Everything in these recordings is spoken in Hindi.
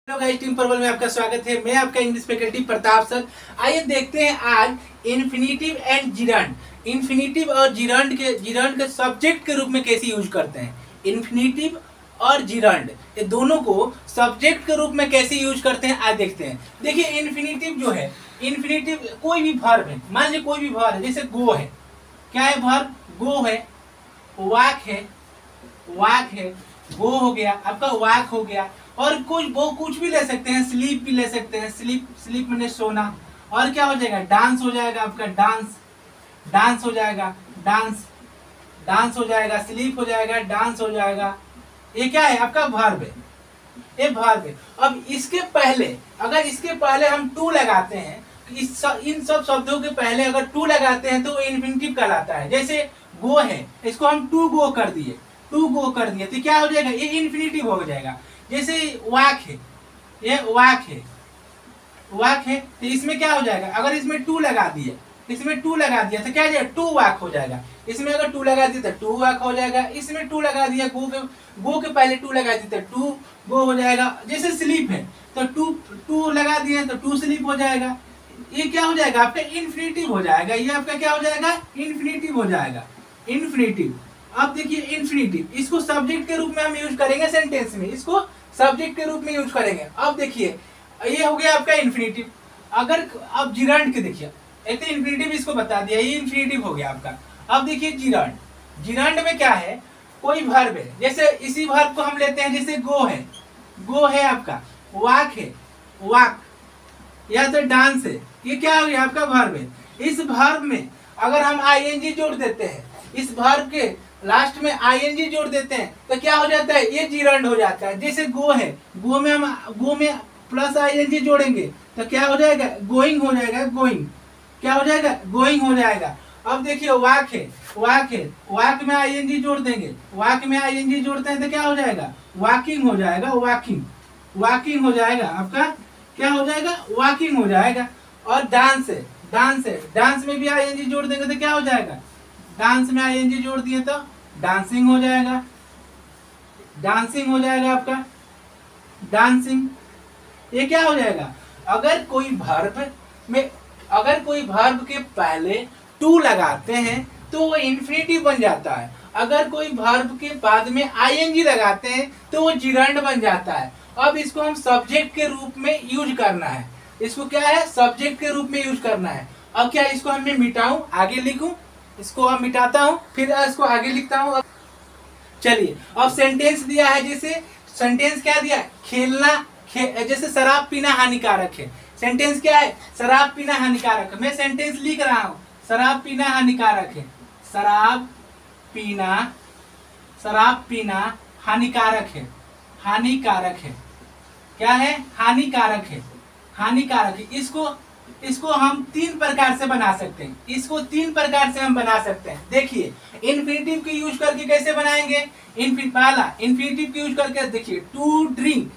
हेलो गाइस, टीम परवल में आपका स्वागत है। मैं आपका इंग्लिश फैकल्टी प्रताप सर। आइए देखते हैं आज इन्फिनेटिव एंड जिरंड। इन्फिनेटिव और जिरंड के सब्जेक्ट के रूप में कैसे यूज करते हैं। इन्फिनेटिव और जिरंड ये दोनों को सब्जेक्ट के रूप में कैसे यूज करते हैं आज देखते हैं। देखिए इन्फिनेटिव जो है, इन्फिनेटिव कोई भी वर्ब है, मान लीजिए कोई भी वर्ब है, जैसे गो है, क्या है वर्ब, गो है, वाक है, गो हो गया आपका, वाक हो गया, और कुछ भी ले सकते हैं, स्लीप भी ले सकते हैं, स्लीप मैंने सोना, और क्या हो जाएगा, डांस हो जाएगा आपका, डांस हो जाएगा, डांस हो जाएगा, स्लीप हो जाएगा, डांस हो जाएगा। ये क्या है आपका वर्ब है, ये वर्ब है। अब इसके पहले, अगर इसके पहले हम टू लगाते हैं, इन सब शब्दों के पहले अगर टू लगाते हैं तो वो इन्फिनेटिव कहलाता है। जैसे गो है, इसको हम टू गो कर दिए तो क्या हो जाएगा, ये इन्फिनेटिव हो जाएगा। जैसे वाक है, ये वाक है तो इसमें क्या हो जाएगा, अगर इसमें टू लगा दिए तो क्या हो जाएगा, टू वाक हो जाएगा। इसमें अगर टू लगा दिया तो टू वाक हो जाएगा। इसमें टू लगा दिया, गो के पहले टू लगा दिया तो टू गो हो जाएगा। जैसे स्लीप है तो टू लगा दिए तो टू स्लीप हो जाएगा। ये क्या हो जाएगा आपका, इन्फिनेटिव हो जाएगा। ये आपका क्या हो जाएगा, इन्फिनेटिव हो जाएगा, इन्फिनेटिव। अब देखिए इन्फिनेटिव, इसको सब्जेक्ट के रूप में हम यूज करेंगे सेंटेंस में, इसको सब्जेक्ट के रूप में यूज करेंगे। अब देखिए ये हो गया आपका इन्फिनेटिव। अगर अब जिरंड के देखिए, एक तो इन्फिनेटिव इसको बता दिया, ये इन्फिनेटिव हो गया आपका। अब देखिए जिरंड में क्या है, कोई वर्ब है, जैसे इसी वर्ब को हम लेते हैं, जैसे गो है आपका, वाक या तो डांस है, ये क्या हो गया आपका वर्ब है। इस वर्ब में अगर हम आईएनजी जोड़ देते हैं, इस वर्ब के लास्ट में आईएनजी जोड़ देते हैं तो क्या हो जाता है, ये जिरंड हो जाता है। जैसे गो है, गो में प्लस आईएनजी जोड़ेंगे तो क्या हो जाएगा, गोइंग हो जाएगा, क्या हो जाएगा, गोइंग हो जाएगा। अब देखिए वाक है, वाक में आईएनजी जोड़ देंगे, वाक में आईएनजी जोड़ते हैं तो क्या हो जाएगा, वाकिंग हो जाएगा, वाकिंग हो जाएगा आपका, क्या हो जाएगा, वाकिंग हो जाएगा। और डांस है, डांस में भी आईएनजी जोड़ देंगे तो क्या हो जाएगा, डांस में आईएनजी जोड़ दिए तो डांसिंग हो जाएगा, आपका डांसिंग। ये क्या हो जाएगा, अगर कोई वर्ब के पहले टू लगाते हैं तो वो इन्फिनेटिव बन जाता है। अगर कोई वर्ब के बाद में आईएनजी लगाते हैं तो वो जिरंड बन जाता है। अब इसको हम सब्जेक्ट के रूप में यूज करना है, इसको क्या है, सब्जेक्ट के रूप में यूज करना है। अब क्या इसको हम मिटाऊं, आगे लिखूं, इसको अब मिटाता हूं, फिर इसको आगे लिखता हूं। चलिए अब सेंटेंस दिया है, जैसे सेंटेंस क्या दिया, जैसे शराब पीना हानिकारक है। सेंटेंस क्या है, शराब पीना हानिकारक है। मैं सेंटेंस लिख रहा हूं, शराब पीना हानिकारक है, शराब पीना हानिकारक है, क्या है, हानिकारक है। इसको हम तीन प्रकार से बना सकते हैं, हम बना सकते हैं। देखिए इन्फिनेटिव की यूज करके कैसे बनाएंगे, पहला इन्फिनेटिव की यूज करके देखिए, टू ड्रिंक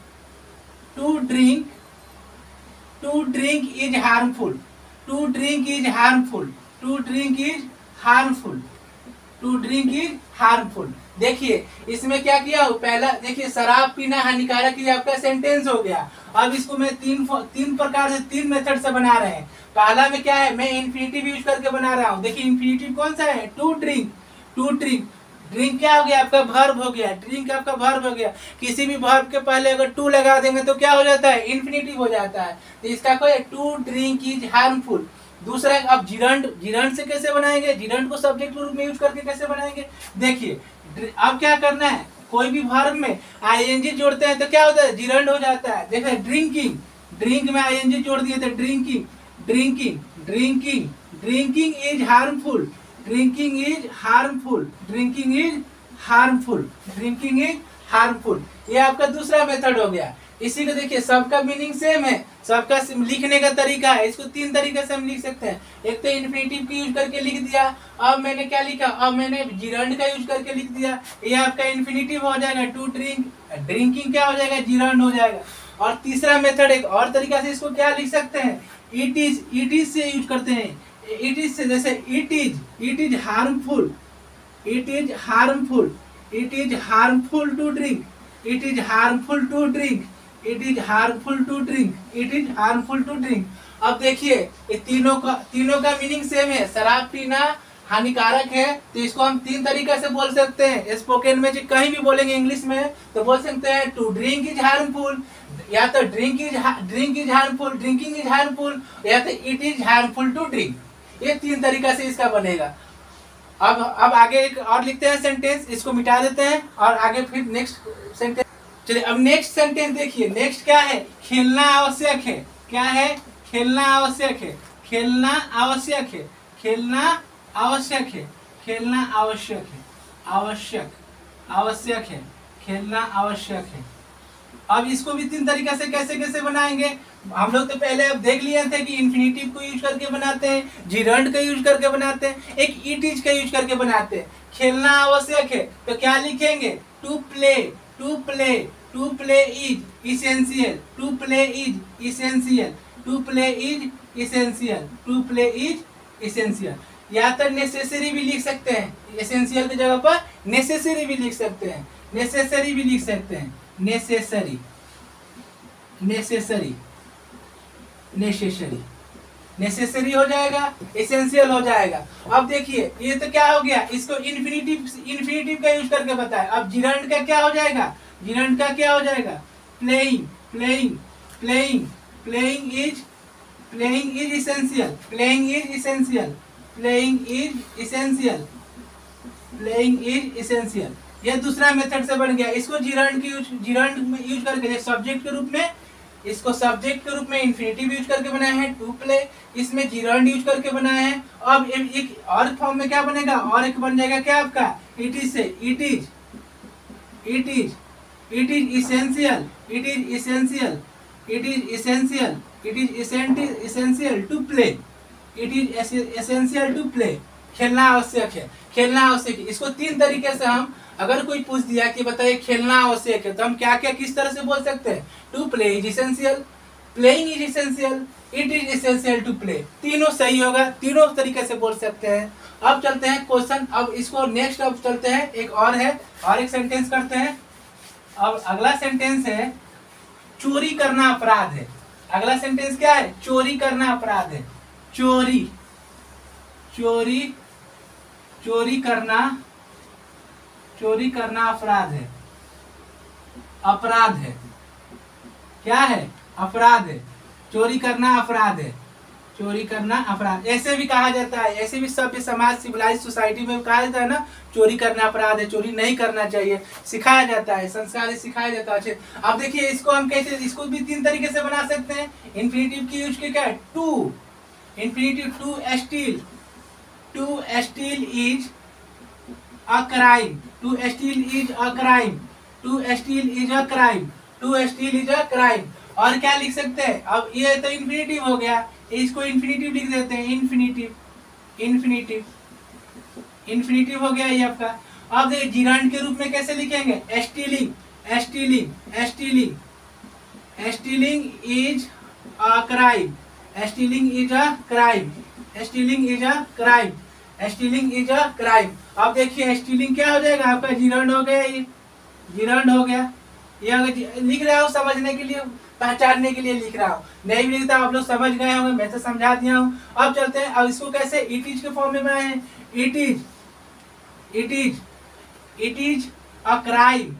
इज हार्मफुल, देखिए इसमें क्या किया, पहला देखिए शराब पीना हानिकारक, ये आपका सेंटेंस हो गया। अब इसको मैं तीन प्रकार से, तीन मेथड से बना रहे हैं। पहला में क्या है, मैं इन्फिनेटिव यूज करके बना रहा हूँ। देखिए इन्फिनेटिव कौन सा है, टू ड्रिंक क्या हो गया आपका, वर्ब हो गया, ड्रिंक आपका वर्ब हो गया। किसी भी वर्ब के पहले अगर टू लगा देंगे तो क्या हो जाता है, इन्फिनेटिव हो जाता है। तो इसका कोई टू ड्रिंक इज हार्मफुल। दूसरा, अब जिरंड से कैसे बनाएंगे, जिरंड को सब्जेक्ट के रूप में यूज करके कैसे बनाएंगे। देखिए अब क्या करना है, कोई भी वर्ब में आईएनजी जोड़ते हैं तो क्या होता है, जिरंड हो जाता है। देखिए ड्रिंक में आईएनजी जोड़ दिए तो ड्रिंकिंग इज हार्मफुल। ये आपका दूसरा मेथड हो गया। इसी को देखिए, सबका मीनिंग सेम है, सबका लिखने का तरीका है। इसको तीन तरीके से हम लिख सकते हैं। एक तो इन्फिनेटिव की यूज करके लिख दिया, अब मैंने क्या लिखा, अब मैंने जिरंड का यूज करके लिख दिया, ये आपका इन्फिनेटिव हो जाएगा। टू ड्रिंकिंग क्या हो जाएगा, जिरंड हो जाएगा। और तीसरा मेथड, एक और तरीका से इसको क्या लिख सकते हैं, इट इज से यूज करते हैं। इट इज से, जैसे it is harmful to drink, it is harmful to drink, it is harmful to drink. अब देखिए ये तीनों का मीनिंग सेम है, शराब पीना हानिकारक है, तो इसको हम तीन तरीके से बोल सकते हैं। स्पोकन में जो कहीं भी बोलेंगे इंग्लिश में तो बोल सकते हैं टू ड्रिंक इज हार्मफुल, या तो drink is harmful, drinking is harmful, या तो it is harmful to drink. ये तीन तरीका से इसका बनेगा। अब आगे एक और लिखते हैं सेंटेंस, इसको मिटा देते हैं और आगे फिर नेक्स्ट सेंटेंस। चलिए अब नेक्स्ट सेंटेंस देखिए, नेक्स्ट क्या है, खेलना आवश्यक है। क्या है, खेलना आवश्यक है, खेलना आवश्यक है, खेलना आवश्यक है, खेलना आवश्यक है, आवश्यक आवश्यक है, खेलना आवश्यक है। अब इसको भी तीन तरीके से कैसे कैसे बनाएंगे, हम लोग तो पहले अब देख लिए थे कि इन्फिनिटिव को यूज करके बनाते हैं, जिरंड का यूज करके बनाते हैं, एक इट इज का यूज करके बनाते हैं। खेलना आवश्यक है तो क्या लिखेंगे, to play, to play, to play is essential, to play is essential, to play is essential, to play is essential. या तो नेसेसरी भी लिख सकते हैं, एसेंशियल की जगह पर नेसेसरी भी लिख सकते हैं, नेसेसरी भी लिख सकते हैं, नेसेसरी, नेसेसरी, नेसेसरी, नेसेसरी हो जाएगा, एसेंशियल हो जाएगा। अब देखिए ये तो क्या हो गया, इसको इन्फिनिटिव का यूज करके बताया। अब जिरंड का क्या हो जाएगा, जिरंड का क्या हो जाएगा, playing, playing, playing, playing is essential, playing is essential, playing is essential, playing is essential. यह दूसरा मेथड से बन गया। इसको जिरंड में यूज करके सब्जेक्ट के रूप में, इसको सब्जेक्ट के रूप में इन्फिनिटिव यूज करके बनाए हैं टू प्ले, इसमें जिरंड यूज करके बनाए हैं। अब एक और फॉर्म में क्या बनेगा, और एक बन जाएगा क्या आपका, इट इज से it is, it is, it is essential, it is essential, it is essential, it is essential to play, it is essential to play. खेलना आवश्यक है, खेलना आवश्यक है। इसको तीन तरीके से हम, अगर कोई पूछ दिया कि बताइए खेलना आवश्यक है, तो हम क्या क्या किस तरह से बोल सकते हैं, to play is essential, playing is essential, it is essential to play. तीनों सही होगा, तीनों तरीके से बोल सकते हैं। अब चलते हैं क्वेश्चन, अब इसको नेक्स्ट अब चलते हैं, एक और है, और एक सेंटेंस करते हैं। अब अगला सेंटेंस है चोरी करना अपराध है। अगला सेंटेंस क्या है, चोरी करना अपराध है, चोरी, चोरी, चोरी करना, चोरी करना अपराध है, अपराध है, क्या है, अपराध है, चोरी करना अपराध है, चोरी करना अपराध। ऐसे भी कहा जाता है, ऐसे भी सभ्य समाज सिविलाइज सोसाइटी में कहा जाता है ना, चोरी करना अपराध है, चोरी नहीं करना चाहिए, सिखाया जाता है, संस्कार सिखाया जाता है। अब देखिए इसको हम कैसे, इसको भी तीन तरीके से बना सकते हैं। इन्फिनिटिव की यूज क्या है, to, infinitive to steal, to steal is a crime, to steal is a crime, to steal is a crime, to steal is a crime. और क्या लिख सकते हैं, अब ये तो इन्फिनिटिव हो गया, इसको इन्फिनिटिव लिख देते हैं, इन्फिनिटिव, इन्फिनिटिव, इन्फिनिटिव हो गया ये आपका। अब देखिए जिरंड के रूप में कैसे लिखेंगे, stealing, stealing, stealing, stealing is a crime, stealing is a crime, stealing is a crime, stealing is a crime. अब देखिए स्टीलिंग क्या हो जाएगा आपका, जिरंड हो गया, ये जिरंड हो गया। ये अगर लिख रहा हूँ समझने के लिए, पहचानने के लिए लिख रहा हूँ, नहीं भी लिखता आप लोग समझ गए होंगे, मैं तो समझा दिया हूँ। अब चलते हैं, अब इसको कैसे इट इज के फॉर्म में बनाए हैं, it is, it is, it is a crime,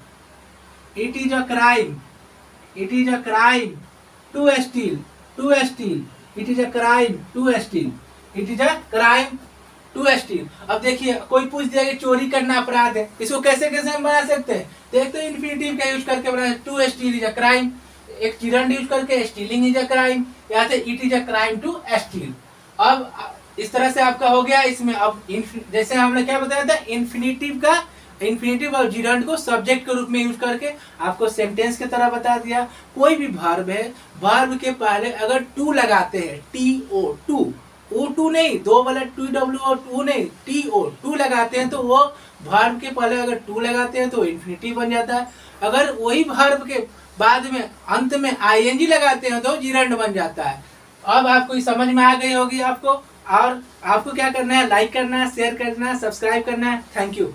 it is a crime, it is a crime to steal, to steal, it is a crime to steal, it is a crime to steal. अब देखिए कोई पूछ दिया कि चोरी करना अपराध है, इसको कैसे कैसे हम बना सकते हैं, देखते हैं इन्फिनिटिव का यूज करके बना, to steal is a crime, एक जिरंड यूज करके स्टीलिंग इज अ क्राइम, या फिर it is a crime to steal. अब इस तरह से आपका हो गया इसमें। अब जैसे हमने क्या बताया था, इन्फिनिटिव का, इन्फिनिटिव और जिरंड को सब्जेक्ट के रूप में यूज करके आपको सेंटेंस की तरह बता दिया। कोई भी वर्ब है, वर्ब के पहले अगर टू लगाते हैं, T O to, O two नहीं, दो वाला टू डब्ल्यू और टू नहीं, टी ओ टू लगाते हैं तो वो वर्ब के पहले अगर टू लगाते हैं तो इन्फिनिटिव बन जाता है। अगर वही वर्ब के बाद में अंत में आईएनजी लगाते हैं तो जिरंड बन जाता है। अब आपको समझ में आ गई होगी आपको, और आपको क्या करना है, लाइक करना है, शेयर करना है, सब्सक्राइब करना है। Thank you.